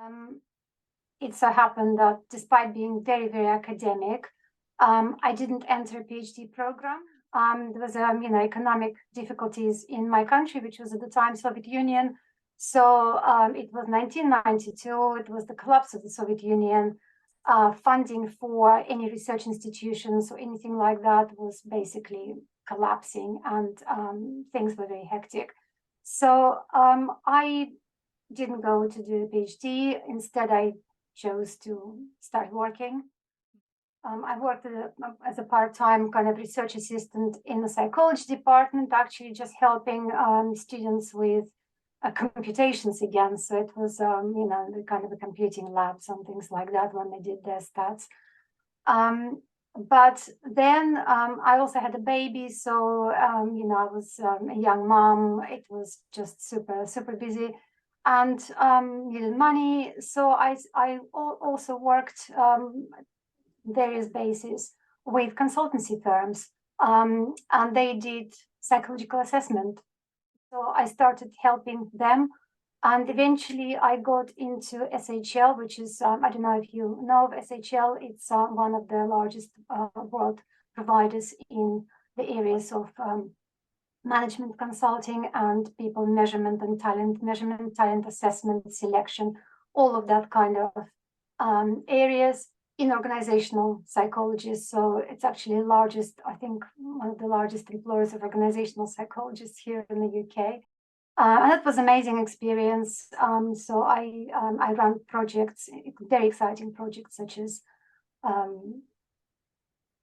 Um, it so happened that despite being very, very academic, I didn't enter a PhD program. There was, economic difficulties in my country, which was at the time Soviet Union. So it was 1992. It was the collapse of the Soviet Union. Funding for any research institutions or anything like that was basically collapsing, and things were very hectic. So I didn't go to do a PhD. Instead, I chose to start working. I worked as a part-time kind of research assistant in the psychology department, actually just helping students with computations again. So it was, the kind of a computing labs and things like that when they did their stats. But then I also had a baby, so I was a young mom. It was just super, super busy, and needed money. So I also worked various bases with consultancy firms, and they did psychological assessment. So I started helping them, and eventually I got into SHL, which is, I don't know if you know of SHL, it's one of the largest world providers in the areas of management consulting and people measurement and talent measurement, talent assessment, selection, all of that kind of areas in organizational psychology. So it's actually the largest, I think, one of the largest employers of organizational psychologists here in the UK. And that was amazing experience. So I ran projects, very exciting projects, such as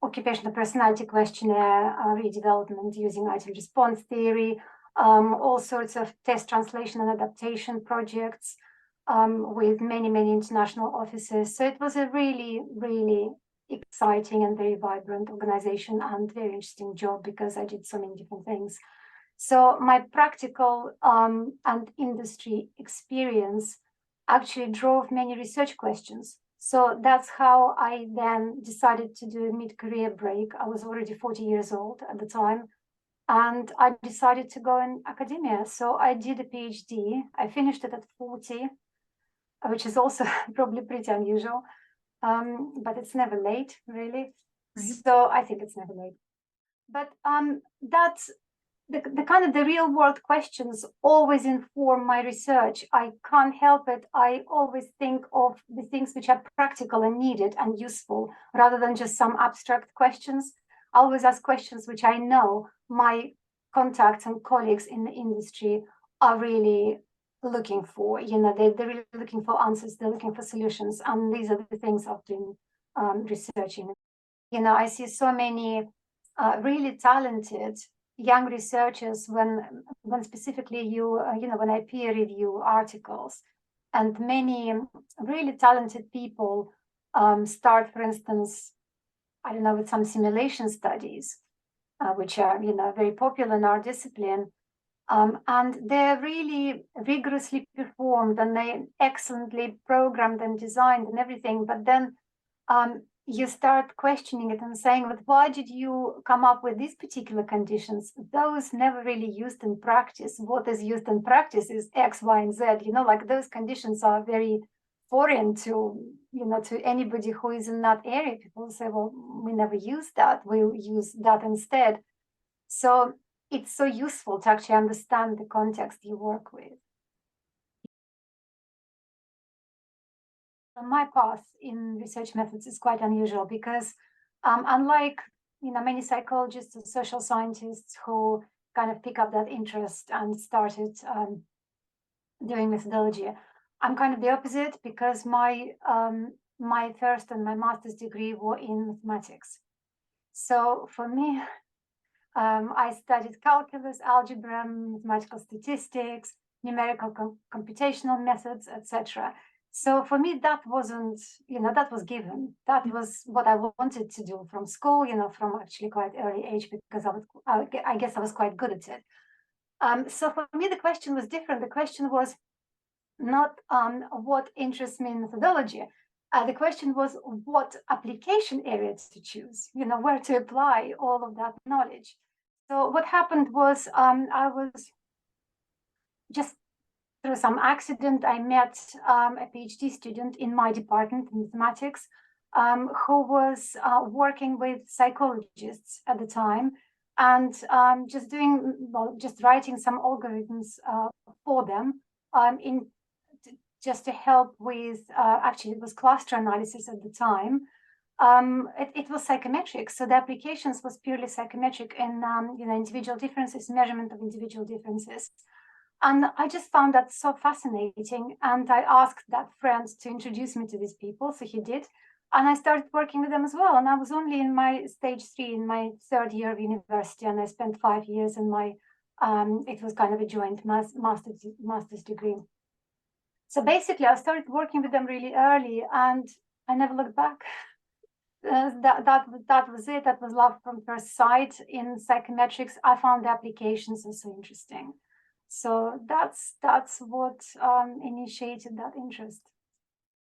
occupational personality questionnaire redevelopment using item response theory, all sorts of test translation and adaptation projects with many, many international offices. So it was a really, really exciting and very vibrant organization and very interesting job because I did so many different things. So my practical and industry experience actually drove many research questions. So that's how I then decided to do a mid-career break. I was already 40 years old at the time, and I decided to go in academia. So I did a PhD. I finished it at 40, which is also probably pretty unusual, but it's never late, really. Right. So I think it's never late. But that's the kind of the real world questions always inform my research. I can't help it. I always think of the things which are practical and needed and useful rather than just some abstract questions. I always ask questions which I know my contacts and colleagues in the industry are really looking for. They're really looking for answers, they're looking for solutions. And these are the things I've been researching. I see so many really talented young researchers when specifically when I peer review articles, and many really talented people start, for instance, I don't know, with some simulation studies, which are very popular in our discipline, and they're really rigorously performed and they excellently programmed and designed and everything, but then you start questioning it and saying, but why did you come up with these particular conditions? Those never really used in practice. What is used in practice is X, Y, and Z. Like those conditions are very foreign to, to anybody who is in that area. People say, well, we never use that. We'll use that instead. So it's so useful to actually understand the context you work with. My path in research methods is quite unusual because unlike many psychologists and social scientists who kind of pick up that interest and started doing methodology, I'm kind of the opposite because my first and my master's degree were in mathematics. So for me, I studied calculus, algebra, mathematical statistics, numerical computational methods, etc. So for me, that wasn't, that was given. That was what I wanted to do from school, from actually quite early age, because I guess I was quite good at it. So for me, the question was different. The question was not what interests me in methodology. The question was what application areas to choose, where to apply all of that knowledge. So what happened was I was just through some accident, I met a PhD student in my department in mathematics who was working with psychologists at the time and just writing some algorithms for them just to help with, actually it was cluster analysis at the time. It was psychometric, so the applications was purely psychometric and individual differences, measurement of individual differences. And I just found that so fascinating. And I asked that friend to introduce me to these people, so he did. And I started working with them as well. And I was only in my stage 3, in my 3rd year of university, and I spent 5 years in my, it was kind of a joint master's degree. So basically, I started working with them really early, and I never looked back. That was it. That was love from first sight. In psychometrics, I found the applications also interesting. So that's what initiated that interest.